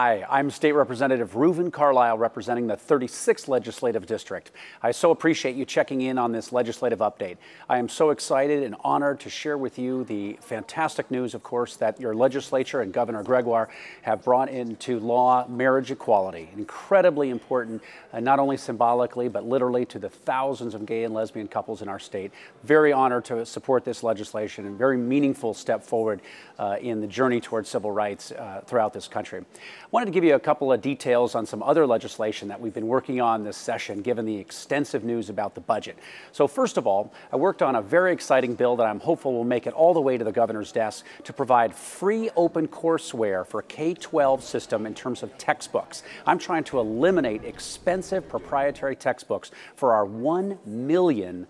Hi, I'm State Representative Reuven Carlyle, representing the 36th Legislative District. I so appreciate you checking in on this legislative update. I am so excited and honored to share with you the fantastic news, of course, that your legislature and Governor Gregoire have brought into law marriage equality. Incredibly important, not only symbolically, but literally to the thousands of gay and lesbian couples in our state. Very honored to support this legislation and very meaningful step forward in the journey towards civil rights throughout this country. I wanted to give you a couple of details on some other legislation that we've been working on this session, given the extensive news about the budget. So first of all, I worked on a very exciting bill that I'm hopeful will make it all the way to the governor's desk to provide free open courseware for K-12 system in terms of textbooks. I'm trying to eliminate expensive proprietary textbooks for our 1 million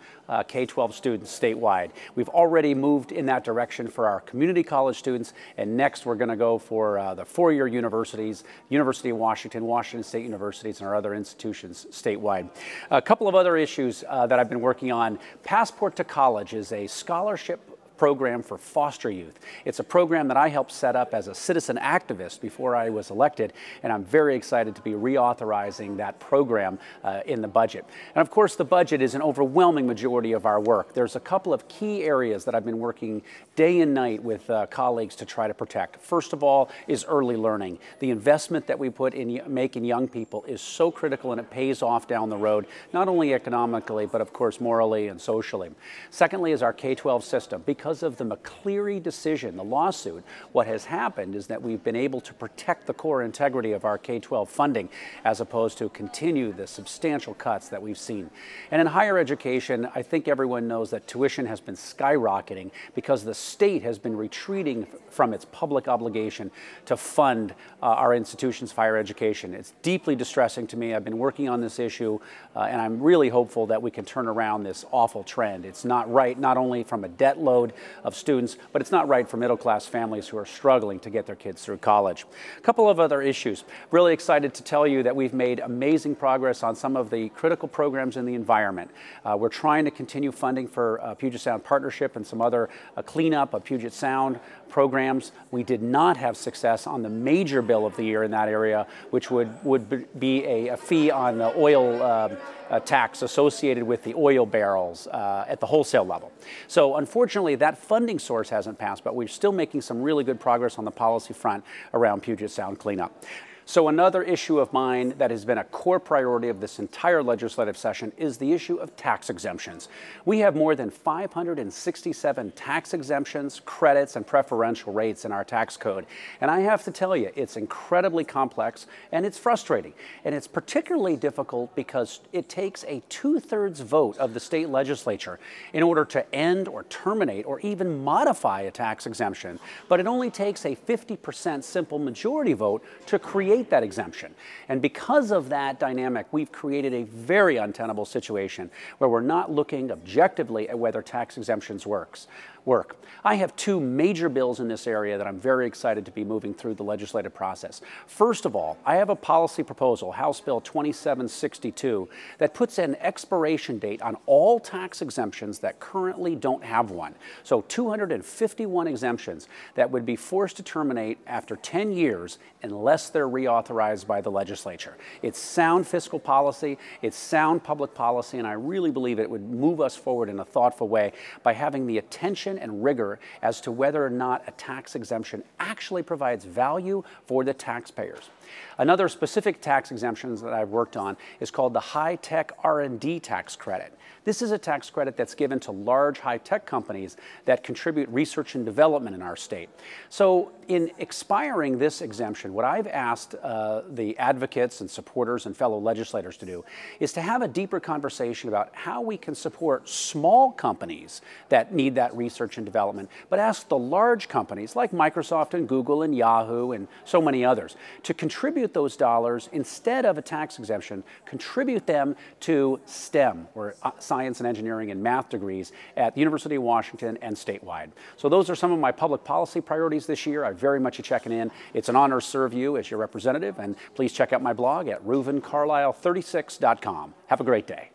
K-12 students statewide. We've already moved in that direction for our community college students, and next we're going to go for the four-year universities, University of Washington, Washington State universities, and our other institutions statewide. A couple of other issues that I've been working on. Passport to College is a scholarship program for foster youth. It's a program that I helped set up as a citizen activist before I was elected, and I'm very excited to be reauthorizing that program in the budget. And of course, the budget is an overwhelming majority of our work. There's a couple of key areas that I've been working day and night with colleagues to try to protect. First of all is early learning. The investment that we put in making young people is so critical, and it pays off down the road, not only economically, but of course morally and socially. Secondly is our K-12 system. Because of the McCleary decision, the lawsuit, what has happened is that we've been able to protect the core integrity of our K-12 funding as opposed to continue the substantial cuts that we've seen. And in higher education, I think everyone knows that tuition has been skyrocketing because the state has been retreating from its public obligation to fund our institutions of higher education. It's deeply distressing to me. I've been working on this issue, and I'm really hopeful that we can turn around this awful trend. It's not right, not only from a debt load of students, but it's not right for middle-class families who are struggling to get their kids through college. A couple of other issues. Really excited to tell you that we've made amazing progress on some of the critical programs in the environment. We're trying to continue funding for Puget Sound Partnership and some other cleanup of Puget Sound programs. We did not have success on the major bill of the year in that area, which would be a fee on the oil tax associated with the oil barrels at the wholesale level. So unfortunately, that funding source hasn't passed, but we're still making some really good progress on the policy front around Puget Sound cleanup. So another issue of mine that has been a core priority of this entire legislative session is the issue of tax exemptions. We have more than 567 tax exemptions, credits, and preferential rates in our tax code. And I have to tell you, it's incredibly complex and it's frustrating. And it's particularly difficult because it takes a 2/3 vote of the state legislature in order to end or terminate or even modify a tax exemption. But it only takes a 50% simple majority vote to create that exemption. And because of that dynamic, we've created a very untenable situation where we're not looking objectively at whether tax exemptions work. I have two major bills in this area that I'm very excited to be moving through the legislative process. First of all, I have a policy proposal, House Bill 2762, that puts an expiration date on all tax exemptions that currently don't have one. So 251 exemptions that would be forced to terminate after 10 years unless they're reauthorized by the legislature. It's sound fiscal policy, it's sound public policy, and I really believe it would move us forward in a thoughtful way by having the attention and rigor as to whether or not a tax exemption actually provides value for the taxpayers. Another specific tax exemption that I've worked on is called the high-tech R&D tax credit. This is a tax credit that's given to large high-tech companies that contribute research and development in our state. So in expiring this exemption, what I've asked the advocates and supporters and fellow legislators to do is to have a deeper conversation about how we can support small companies that need that research and development, but ask the large companies like Microsoft and Google and Yahoo and so many others to contribute those dollars instead of a tax exemption, contribute them to STEM, or science and engineering and math degrees at the University of Washington and statewide. So those are some of my public policy priorities this year. I very much checking in. It's an honor to serve you as your representative, and please check out my blog at ReuvenCarlyle36.com. Have a great day.